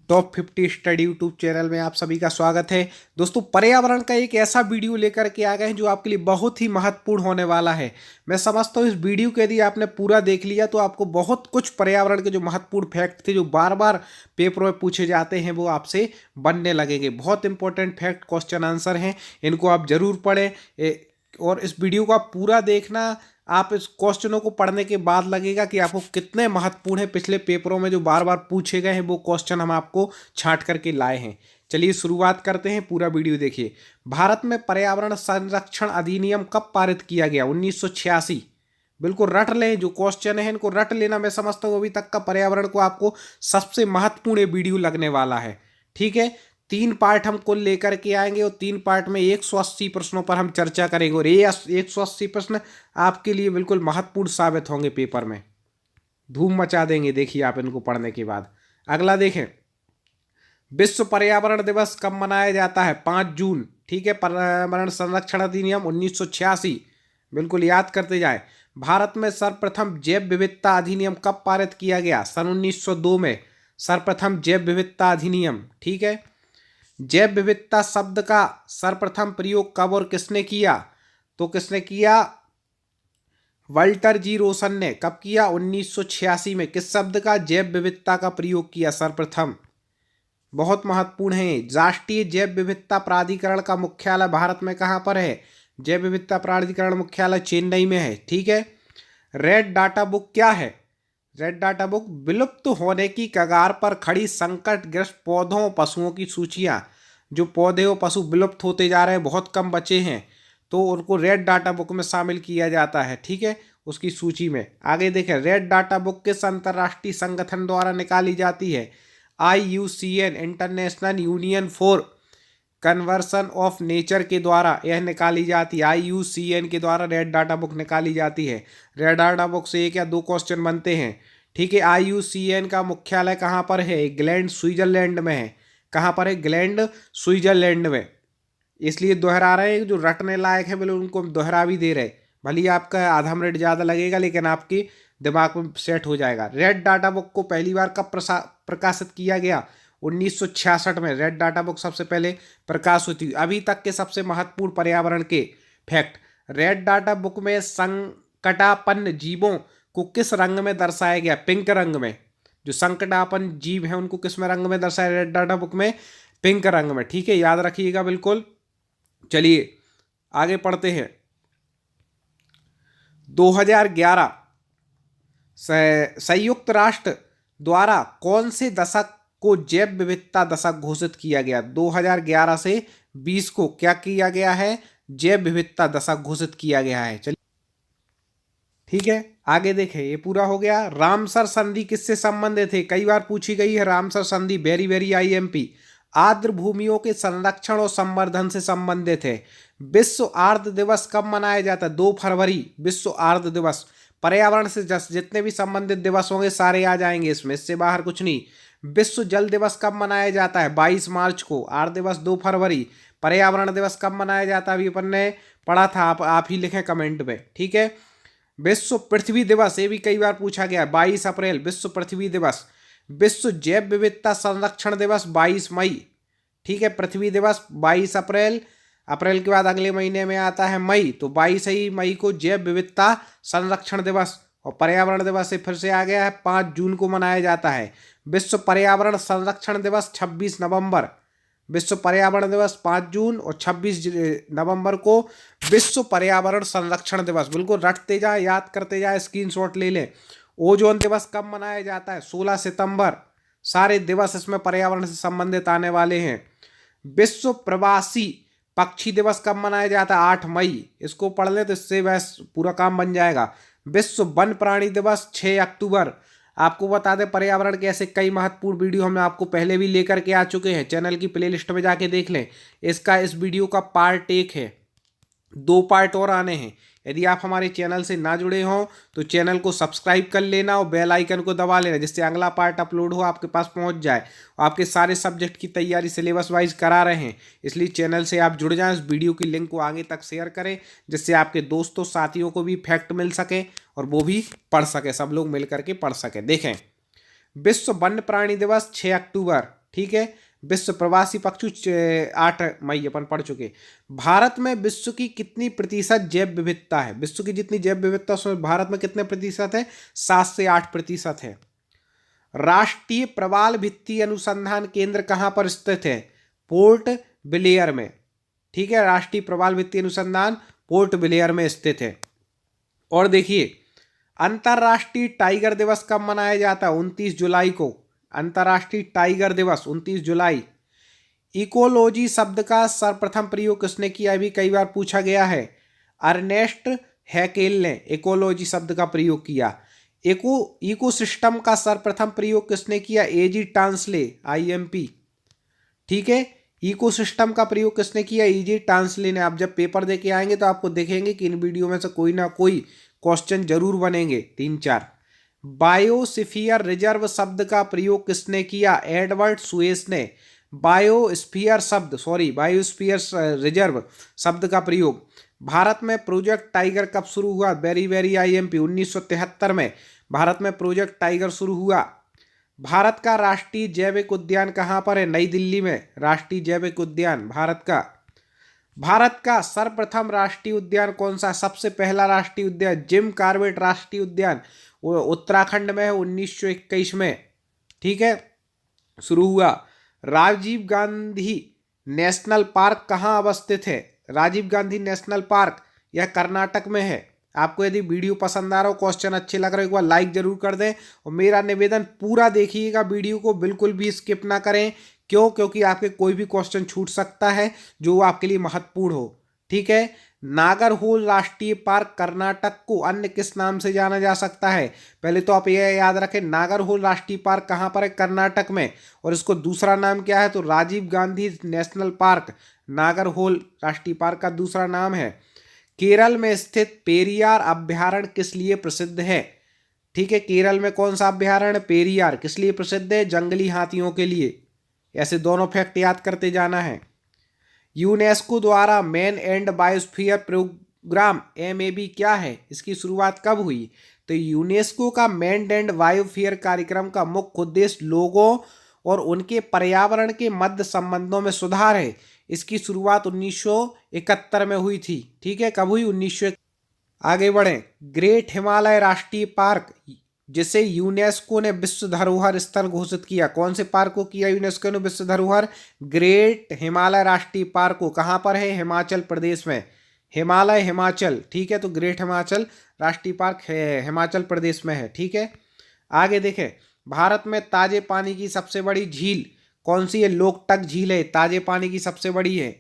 Top 50 study YouTube channel में आप सभी का स्वागत है। दोस्तों, पर्यावरण का एक ऐसा वीडियो लेकर के आ गए हैं जो आपके लिए बहुत ही महत्वपूर्ण होने वाला है। मैं समझता हूँ इस वीडियो को यदि आपने पूरा देख लिया तो आपको बहुत कुछ पर्यावरण के जो महत्वपूर्ण फैक्ट थे जो बार बार पेपरों में पूछे जाते हैं वो आपसे बनने लगेंगे। बहुत इंपॉर्टेंट फैक्ट क्वेश्चन आंसर हैं, इनको आप जरूर पढ़ें। और इस वीडियो को आप पूरा देखना। आप इस क्वेश्चनों को पढ़ने के बाद लगेगा कि आपको कितने महत्वपूर्ण है। पिछले पेपरों में जो बार बार पूछे गए हैं वो क्वेश्चन हम आपको छांट करके लाए हैं। चलिए शुरुआत करते हैं, पूरा वीडियो देखिए। भारत में पर्यावरण संरक्षण अधिनियम कब पारित किया गया? 1986। बिल्कुल रट लें, जो क्वेश्चन है इनको रट लेना। मैं समझता हूँ अभी तक का पर्यावरण को आपको सबसे महत्वपूर्ण वीडियो लगने वाला है। ठीक है, 3 पार्ट हम कुल लेकर के आएंगे और 3 पार्ट में 180 प्रश्नों पर हम चर्चा करेंगे और ये 180 प्रश्न आपके लिए बिल्कुल महत्वपूर्ण साबित होंगे। पेपर में धूम मचा देंगे, देखिए आप इनको पढ़ने के बाद। अगला देखें, विश्व पर्यावरण दिवस कब मनाया जाता है? 5 जून। ठीक है, पर्यावरण संरक्षण अधिनियम 1986 बिल्कुल याद करते जाए। भारत में सर्वप्रथम जैव विविधता अधिनियम कब पारित किया गया? सन 1902 में सर्वप्रथम जैव विविधता अधिनियम। ठीक है, जैव विविधता शब्द का सर्वप्रथम प्रयोग कब और किसने किया? तो किसने किया? वाल्टर जी रोसन ने। कब किया? 1986 में। किस शब्द का? जैव विविधता का प्रयोग किया सर्वप्रथम। बहुत महत्वपूर्ण है। राष्ट्रीय जैव विविधता प्राधिकरण का मुख्यालय भारत में कहाँ पर है? जैव विविधता प्राधिकरण मुख्यालय चेन्नई में है। ठीक है, रेड डाटा बुक क्या है? रेड डाटा बुक विलुप्त होने की कगार पर खड़ी संकटग्रस्त पौधों और पशुओं की सूचियां। जो पौधे और पशु विलुप्त होते जा रहे हैं, बहुत कम बचे हैं, तो उनको रेड डाटा बुक में शामिल किया जाता है। ठीक है, उसकी सूची में। आगे देखें, रेड डाटा बुक किस अंतर्राष्ट्रीय संगठन द्वारा निकाली जाती है? IUCN, international union for conversion of nature के द्वारा यह निकाली जाती है। IUCN के द्वारा रेड डाटा बुक निकाली जाती है। रेड डाटा बुक से 1 या 2 क्वेश्चन बनते हैं। ठीक है, IUCN का मुख्यालय कहाँ पर है? ग्लैंड, स्विट्जरलैंड में है। कहाँ पर है? ग्लैंड, स्विट्जरलैंड में। इसलिए दोहरा रहे हैं, जो रटने लायक है बोले उनको हम दोहरा भी दे रहे। भले ही आपका आधा मिनट ज़्यादा लगेगा लेकिन आपके दिमाग में सेट हो जाएगा। रेड डाटा बुक को पहली बार कब प्रकाशित किया गया? 1966 में रेड डाटा बुक सबसे पहले प्रकाश हुई थी। अभी तक के सबसे महत्वपूर्ण पर्यावरण के फैक्ट। रेड डाटा बुक में संकटापन्न जीवों को किस रंग में दर्शाया गया? पिंक रंग में। जो संकटापन्न जीव हैं उनको किस में रंग में दर्शाया? रेड डाटा बुक में पिंक रंग में। ठीक है, याद रखिएगा बिल्कुल। चलिए आगे पढ़ते हैं। 2011 संयुक्त राष्ट्र द्वारा कौन से दशक को जैव विविधता दशक घोषित किया गया? 2011 से 20 को क्या किया गया है? जैव विविधता दशक घोषित किया गया है। चलिए ठीक है, आगे देखें। ये पूरा हो गया। रामसर संधि किससे संबंधित है? कई बार पूछी गई है रामसर संधि, वेरी वेरी IMP। आर्द्र भूमियों के संरक्षण और संवर्धन से संबंधित है। विश्व आर्द्र दिवस कब मनाया जाता है? 2 फरवरी विश्व आर्द्र दिवस। पर्यावरण से जितने भी संबंधित दिवस होंगे सारे आ जाएंगे इसमें, इससे बाहर कुछ नहीं। विश्व जल दिवस कब मनाया जाता है? 22 मार्च को। आर्द्र दिवस 2 फरवरी। पर्यावरण दिवस कब मनाया जाता है? अभी अपन ने पढ़ा था, आप ही लिखें कमेंट में। ठीक है, विश्व पृथ्वी दिवस, ये भी कई बार पूछा गया है, 22 अप्रैल विश्व पृथ्वी दिवस। विश्व जैव विविधता संरक्षण दिवस 22 मई। ठीक है, पृथ्वी दिवस 22 अप्रैल। अप्रैल के बाद अगले महीने में आता है मई, तो 22 ही मई को जैव विविधता संरक्षण दिवस। और पर्यावरण दिवस से फिर से आ गया है, 5 जून को मनाया जाता है। विश्व पर्यावरण संरक्षण दिवस 26 नवंबर। विश्व पर्यावरण दिवस 5 जून और 26 नवंबर को विश्व पर्यावरण संरक्षण दिवस। बिल्कुल रटते जाए, याद करते जाए, स्क्रीनशॉट ले लें। ओजोन दिवस कब मनाया जाता है? 16 सितंबर। सारे दिवस इसमें पर्यावरण से संबंधित आने वाले हैं। विश्व प्रवासी पक्षी दिवस कब मनाया जाता है? 8 मई। इसको पढ़ ले तो इससे बस पूरा काम बन जाएगा। विश्व वन प्राणी दिवस 6 अक्टूबर। आपको बता दें, पर्यावरण के ऐसे कई महत्वपूर्ण वीडियो हम आपको पहले भी लेकर के आ चुके हैं। चैनल की प्लेलिस्ट में जाके देख लें। इस वीडियो का पार्ट 1 है, 2 पार्ट और आने हैं। यदि आप हमारे चैनल से ना जुड़े हों तो चैनल को सब्सक्राइब कर लेना और बेल आइकन को दबा लेना, जिससे अगला पार्ट अपलोड हो आपके पास पहुंच जाए। आपके सारे सब्जेक्ट की तैयारी सिलेबस वाइज करा रहे हैं, इसलिए चैनल से आप जुड़ जाएं। इस वीडियो की लिंक को आगे तक शेयर करें, जिससे आपके दोस्तों साथियों को भी फैक्ट मिल सके और वो भी पढ़ सके, सब लोग मिल करके पढ़ सकें। देखें, विश्व वन्य प्राणी दिवस 6 अक्टूबर। ठीक है। विश्व प्रवासी पक्षी 8 मई अपन पढ़ चुके। भारत में विश्व की कितनी प्रतिशत जैव विविधता है? विश्व की जितनी जैव विविधता उसमें भारत में कितने प्रतिशत है? 7 से 8% है। राष्ट्रीय प्रवाल भित्ति अनुसंधान केंद्र कहां पर स्थित है? पोर्ट ब्लेयर में, ठीक है। राष्ट्रीय प्रवाल भित्ति अनुसंधान पोर्ट ब्लेयर में स्थित है। और देखिए, अंतरराष्ट्रीय टाइगर दिवस कब मनाया जाता है? 29 जुलाई को। अंतरराष्ट्रीय टाइगर दिवस 29 जुलाई। इकोलॉजी शब्द का सर्वप्रथम प्रयोग किसने किया? अभी कई बार पूछा गया है। अर्नेस्ट हैकेल ने इकोलॉजी शब्द का प्रयोग किया। इकोसिस्टम का सर्वप्रथम प्रयोग किसने किया? एजी टांसले, IMP, ठीक है। इकोसिस्टम का प्रयोग किसने किया? एजी टांसले ने। आप जब पेपर दे के आएंगे तो आपको देखेंगे कि इन वीडियो में से कोई ना कोई क्वेश्चन जरूर बनेंगे, 3-4। बायोस्फीयर रिजर्व शब्द का प्रयोग किसने किया? एडवर्ड सुएस ने। बायोस्फीयर रिजर्व शब्द का प्रयोग। भारत में प्रोजेक्ट टाइगर कब शुरू हुआ? वेरी वेरी IMP, 1973 में भारत में प्रोजेक्ट टाइगर शुरू हुआ। भारत का राष्ट्रीय जैविक उद्यान कहाँ पर है? नई दिल्ली में राष्ट्रीय जैविक उद्यान भारत का। भारत का सर्वप्रथम राष्ट्रीय उद्यान कौन सा? सबसे पहला राष्ट्रीय उद्यान जिम कॉर्बेट राष्ट्रीय उद्यान, वो उत्तराखंड में है, 1921 में, ठीक है, शुरू हुआ। राजीव गांधी नेशनल पार्क कहाँ अवस्थित है? राजीव गांधी नेशनल पार्क यह कर्नाटक में है। आपको यदि वीडियो पसंद आ रहा हो, क्वेश्चन अच्छे लग रहे हो, एक बार लाइक जरूर कर दें और मेरा निवेदन पूरा देखिएगा, वीडियो को बिल्कुल भी स्किप ना करें। क्यों? क्योंकि आपके कोई भी क्वेश्चन छूट सकता है जो आपके लिए महत्वपूर्ण हो, ठीक है। नागरहोल राष्ट्रीय पार्क कर्नाटक को अन्य किस नाम से जाना जा सकता है? पहले तो आप यह याद रखें, नागरहोल राष्ट्रीय पार्क कहाँ पर है? कर्नाटक में। और इसको दूसरा नाम क्या है? तो राजीव गांधी नेशनल पार्क नागरहोल राष्ट्रीय पार्क का दूसरा नाम है। केरल में स्थित पेरियार अभ्यारण्य किस लिए प्रसिद्ध है? ठीक है, केरल में कौन सा अभ्यारण्य? पेरियार। किस लिए प्रसिद्ध है? जंगली हाथियों के लिए। ऐसे दोनों फैक्ट याद करते जाना है। यूनेस्को द्वारा man and biosphere programme MAB क्या है? इसकी शुरुआत कब हुई? तो यूनेस्को का मैन एंड बायोस्फीयर कार्यक्रम का मुख्य उद्देश्य लोगों और उनके पर्यावरण के मध्य संबंधों में सुधार है। इसकी शुरुआत 1971 में हुई थी, ठीक है। कब हुई? 1900। आगे बढ़ें। ग्रेट हिमालय राष्ट्रीय पार्क जिसे यूनेस्को ने विश्व धरोहर स्थल घोषित किया, कौन से पार्क को किया यूनेस्को ने विश्व धरोहर? ग्रेट हिमालय राष्ट्रीय पार्क को। कहाँ पर है? हिमाचल प्रदेश में। हिमालय हिमाचल, ठीक है। तो ग्रेट हिमाचल राष्ट्रीय पार्क है, हिमाचल प्रदेश में है, ठीक है। आगे देखें, भारत में ताजे पानी की सबसे बड़ी झील कौन सी है? लोकटक झील है, ताजे पानी की सबसे बड़ी है,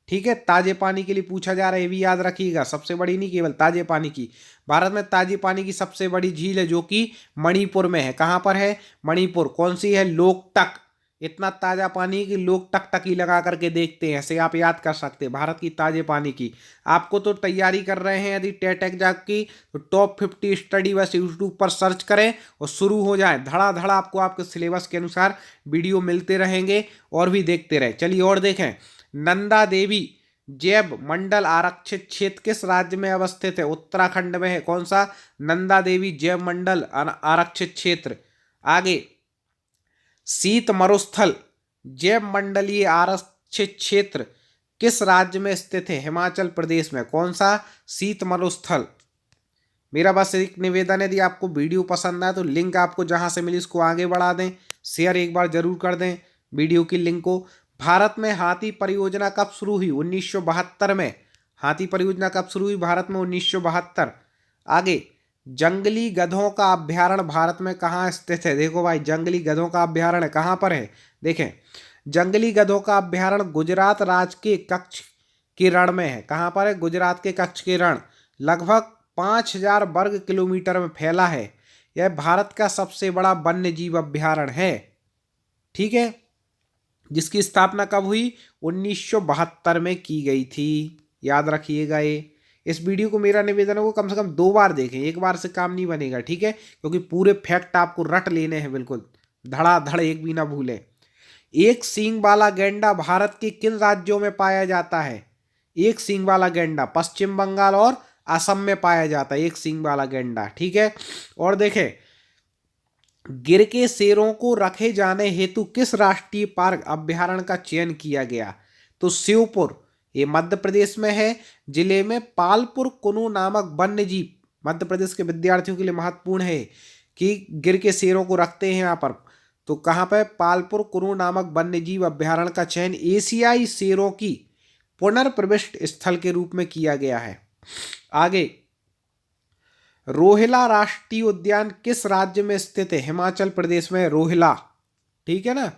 ठीक है। ताजे पानी के लिए पूछा जा रहा है, ये भी याद रखिएगा, सबसे बड़ी नहीं, केवल ताजे पानी की। भारत में ताजे पानी की सबसे बड़ी झील है जो कि मणिपुर में है। कहाँ पर है? मणिपुर। कौन सी है? लोकटक। इतना ताजा पानी कि लोग टकटकी लगा करके देखते हैं, ऐसे आप याद कर सकते हैं भारत की ताजे पानी की। आपको तो तैयारी कर रहे हैं यदि टेट एग्जाम की, तो टॉप 50 स्टडी बस यूट्यूब पर सर्च करें और शुरू हो जाए। धड़ाधड़ आपको आपके सिलेबस के अनुसार वीडियो मिलते रहेंगे और भी देखते रहे। चलिए और देखें, नंदा देवी जैव मंडल आरक्षित क्षेत्र किस राज्य में अवस्थित है? उत्तराखंड में है। कौन सा? नंदा देवी जैव मंडल आरक्षित क्षेत्र। आगे, शीत मरुस्थल जैव मंडलीय आरक्षित क्षेत्र किस राज्य में स्थित है? हिमाचल प्रदेश में। कौन सा? शीत मरुस्थल। मेरा बस एक निवेदन है, यदि आपको वीडियो पसंद आए तो लिंक आपको जहां से मिली उसको आगे बढ़ा दें, शेयर एक बार जरूर कर दें वीडियो की लिंक को। भारत में हाथी परियोजना कब शुरू हुई? 1972 में। हाथी परियोजना कब शुरू हुई भारत में? 1972। आगे, जंगली गधों का अभ्यारण्य भारत में कहाँ स्थित है? देखो भाई, जंगली गधों का अभ्यारण्य कहाँ पर है? देखें, जंगली गधों का अभ्यारण्य गुजरात राज्य के कच्छ के रण में है। कहाँ पर है? गुजरात के कच्छ के रण। लगभग 5000 वर्ग किलोमीटर में फैला है। यह भारत का सबसे बड़ा वन्य जीव अभ्यारण्य है, ठीक है, जिसकी स्थापना कब हुई? 1972 में की गई थी। याद रखिएगा ये। इस वीडियो को मेरा निवेदन है वो कम से कम 2 बार देखें, एक बार से काम नहीं बनेगा, ठीक है, क्योंकि पूरे फैक्ट आपको रट लेने हैं, बिल्कुल धड़ाधड़, एक भी ना भूलें। एक सींग वाला गैंडा भारत के किन राज्यों में पाया जाता है? एक सींग वाला गैंडा पश्चिम बंगाल और असम में पाया जाता है, एक सींग वाला गैंडा, ठीक है। और देखें, गिर के शेरों को रखे जाने हेतु किस राष्ट्रीय पार्क अभ्यारण्य का चयन किया गया? तो शिवपुर, ये मध्य प्रदेश में है। जिले में पालपुर कुनू नामक वन्य जीव, मध्य प्रदेश के विद्यार्थियों के लिए महत्वपूर्ण है कि गिर के शेरों को रखते हैं यहाँ पर। तो कहाँ पे? पालपुर कुनू नामक वन्य जीव अभ्यारण्य का चयन एशियाई शेरों की पुनर्प्रविष्ट स्थल के रूप में किया गया है। आगे, रोहिला राष्ट्रीय उद्यान किस राज्य में स्थित है? हिमाचल प्रदेश में रोहिला, ठीक है ना,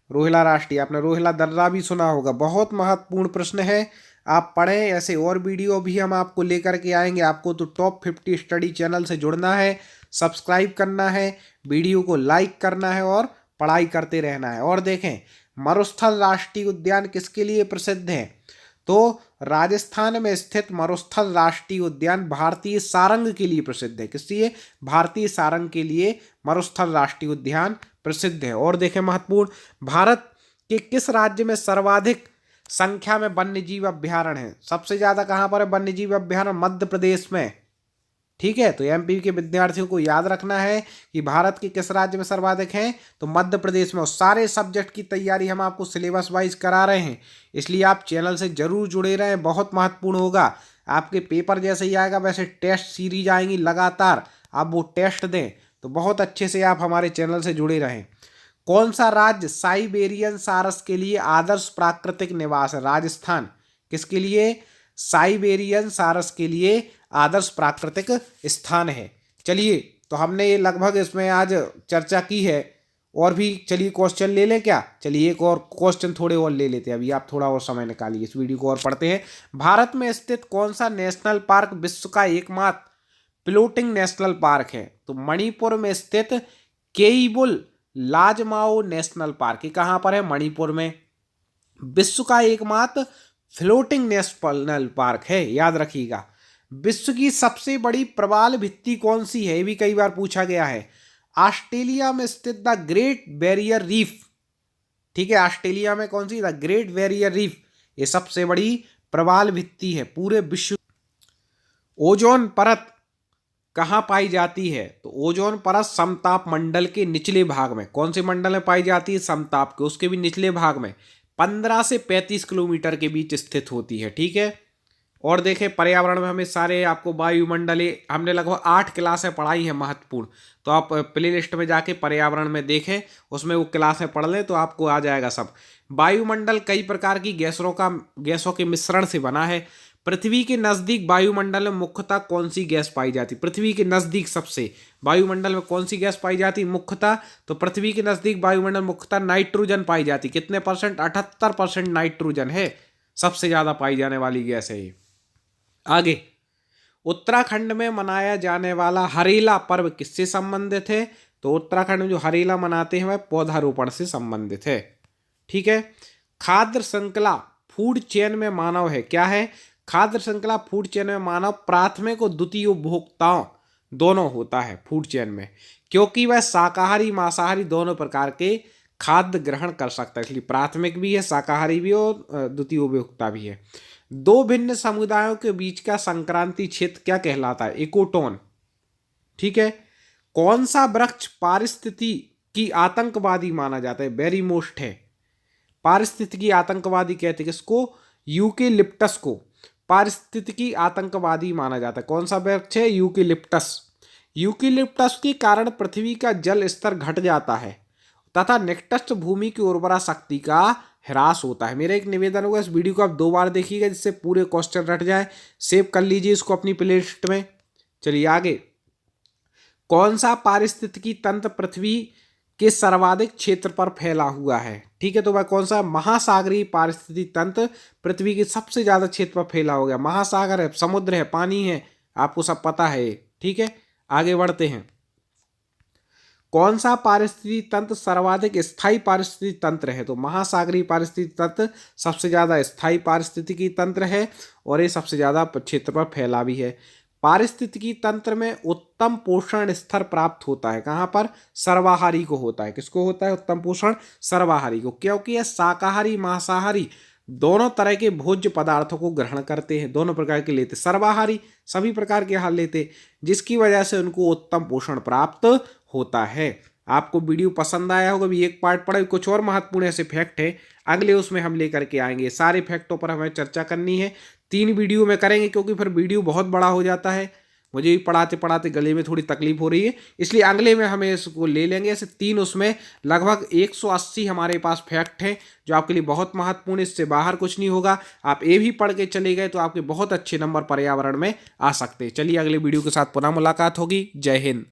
रोहिला राष्ट्रीय। आपने रोहिला दर्रा भी सुना होगा। बहुत महत्वपूर्ण प्रश्न है, आप पढ़ें। ऐसे और वीडियो भी हम आपको लेकर के आएंगे। आपको तो टॉप 50 स्टडी चैनल से जुड़ना है, सब्सक्राइब करना है, वीडियो को लाइक करना है और पढ़ाई करते रहना है। और देखें, मरुस्थल राष्ट्रीय उद्यान किसके लिए प्रसिद्ध है? तो राजस्थान में स्थित मरुस्थल राष्ट्रीय उद्यान भारतीय सारंग के लिए प्रसिद्ध है। किस लिए? भारतीय सारंग के लिए मरुस्थल राष्ट्रीय उद्यान प्रसिद्ध है। और देखें महत्वपूर्ण, भारत के किस राज्य में सर्वाधिक संख्या में वन्यजीव अभ्यारण्य है? सबसे ज्यादा कहां पर है वन्यजीव अभ्यारण्य? मध्य प्रदेश में, ठीक है। तो एमपी के विद्यार्थियों को याद रखना है कि भारत के किस राज्य में सर्वाधिक हैं, तो मध्य प्रदेश में। और सारे सब्जेक्ट की तैयारी हम आपको सिलेबस वाइज करा रहे हैं, इसलिए आप चैनल से जरूर जुड़े रहें, बहुत महत्वपूर्ण होगा। आपके पेपर जैसे ही आएगा वैसे टेस्ट सीरीज आएंगी लगातार, आप वो टेस्ट दें, तो बहुत अच्छे से आप हमारे चैनल से जुड़े रहें। कौन सा राज्य साइबेरियन सारस के लिए आदर्श प्राकृतिक निवास है? राजस्थान। किसके लिए? साइबेरियन सारस के लिए आदर्श प्राकृतिक स्थान है। चलिए, तो हमने ये लगभग इसमें आज चर्चा की है। और भी चलिए क्वेश्चन ले लें क्या? चलिए एक और क्वेश्चन थोड़े और ले लेते हैं। अभी आप थोड़ा और समय निकालिए, इस वीडियो को और पढ़ते हैं। भारत में स्थित कौन सा नेशनल पार्क विश्व का एकमात्र फ्लोटिंग नेशनल पार्क है? तो मणिपुर में स्थित केइबुल लाजमाओ नेशनल पार्क, ये कहाँ पर है? मणिपुर में। विश्व का एकमात्र फ्लोटिंग नेशनल पार्क है, याद रखिएगा। विश्व की सबसे बड़ी प्रवाल भित्ति कौन सी है? ये भी कई बार पूछा गया है। ऑस्ट्रेलिया में स्थित द ग्रेट बैरियर रीफ, ठीक है। ऑस्ट्रेलिया में कौन सी? द ग्रेट बैरियर रीफ, ये सबसे बड़ी प्रवाल भित्ति है पूरे विश्व। ओजोन परत कहाँ पाई जाती है? तो ओजोन परत समताप मंडल के निचले भाग में। कौन से मंडल में पाई जाती है? समताप के, उसके भी निचले भाग में 15 से 35 किलोमीटर के बीच स्थित होती है, ठीक है। और देखें, पर्यावरण में हमें सारे आपको वायुमंडलीय, हमने लगभग 8 क्लासें पढ़ाई हैं महत्वपूर्ण। तो आप प्ले लिस्ट में जाके पर्यावरण में देखें, उसमें वो क्लासें पढ़ लें तो आपको आ जाएगा सब। वायुमंडल कई प्रकार की गैसों के मिश्रण से बना है। पृथ्वी के नजदीक वायुमंडल में मुख्यतः कौन सी गैस पाई जाती? पृथ्वी के नजदीक सबसे वायुमंडल में कौन सी गैस पाई जाती मुख्यतः? तो पृथ्वी के नजदीक वायुमंडल मुख्यतः नाइट्रोजन पाई जाती। कितने परसेंट? 78% नाइट्रोजन है, सबसे ज्यादा पाई जाने वाली गैस है ये। आगे, उत्तराखंड में मनाया जाने वाला हरेला पर्व किससे संबंधित है? तो उत्तराखंड में जो हरेला मनाते हैं वह पौधारोपण से संबंधित है, ठीक है। खाद्य श्रृंखला फूड चेन में मानव है, क्या है? खाद्य श्रृंखला फूड चेन में मानव प्राथमिक और द्वितीय उपभोक्ताओं दोनों होता है फूड चेन में, क्योंकि वह शाकाहारी मांसाहारी दोनों प्रकार के खाद्य ग्रहण कर सकता है, इसलिए प्राथमिक भी है, शाकाहारी भी और द्वितीय उपभोक्ता भी है। दो भिन्न समुदायों के बीच का संक्रांति क्षेत्र क्या कहलाता है? इकोटोन, ठीक है। कौन सा वृक्ष पारिस्थितिकी की आतंकवादी माना जाता है? वेरी मोस्ट है। पारिस्थितिकी आतंकवादी कहते हैं किसको? यूकेलिप्टस को पारिस्थितिकी आतंकवादी माना जाता है। कौन सा वृक्ष है? यूकेलिप्टस। यूकेलिप्टस के कारण पृथ्वी का जल स्तर घट जाता है तथा निकटस्थ भूमि की उर्वरा शक्ति का ह्रास होता है। मेरा एक निवेदन होगा, इस वीडियो को आप 2 बार देखिएगा जिससे पूरे क्वेश्चन रट जाए। सेव कर लीजिए इसको अपनी प्लेलिस्ट में। चलिए आगे, कौन सा पारिस्थितिकी तंत्र पृथ्वी के सर्वाधिक क्षेत्र पर फैला हुआ है? ठीक है, तो वह कौन सा? महासागरीय पारिस्थितिकी तंत्र पृथ्वी के सबसे ज्यादा क्षेत्र पर फैला हो गया। महासागर है, समुद्र है, पानी है, आपको सब पता है, ठीक है। आगे बढ़ते हैं। कौन सा पारिस्थितिकी तंत्र सर्वाधिक स्थायी पारिस्थितिकी तंत्र है? तो महासागरीय पारिस्थितिकी तंत्र सबसे ज्यादा स्थायी पारिस्थितिकी तंत्र है और ये सबसे ज्यादा क्षेत्र पर फैला भी है। पारिस्थितिकी तंत्र में उत्तम पोषण स्तर प्राप्त होता है, कहाँ पर? सर्वाहारी को होता है। किसको होता है उत्तम पोषण? सर्वाहारी को, क्योंकि यह शाकाहारी मांसाहारी दोनों तरह के भोज्य पदार्थों को ग्रहण करते हैं, दोनों प्रकार के लेते, सर्वाहारी सभी प्रकार के आहार लेते, जिसकी वजह से उनको उत्तम पोषण प्राप्त होता है। आपको वीडियो पसंद आया होगा, भी एक पार्ट पढ़ा, कुछ और महत्वपूर्ण ऐसे फैक्ट है अगले उसमें हम लेकर के आएंगे। सारे फैक्टों पर हमें चर्चा करनी है, 3 वीडियो में करेंगे क्योंकि फिर वीडियो बहुत बड़ा हो जाता है, मुझे भी पढ़ाते पढ़ाते गले में थोड़ी तकलीफ हो रही है, इसलिए अगले में हमें इसको ले लेंगे। ऐसे 3 उसमें लगभग 180 हमारे पास फैक्ट हैं जो आपके लिए बहुत महत्वपूर्ण, इससे बाहर कुछ नहीं होगा। आप ये भी पढ़ के चले गए तो आपके बहुत अच्छे नंबर पर्यावरण में आ सकते हैं। चलिए अगले वीडियो के साथ पुनः मुलाकात होगी। जय हिंद।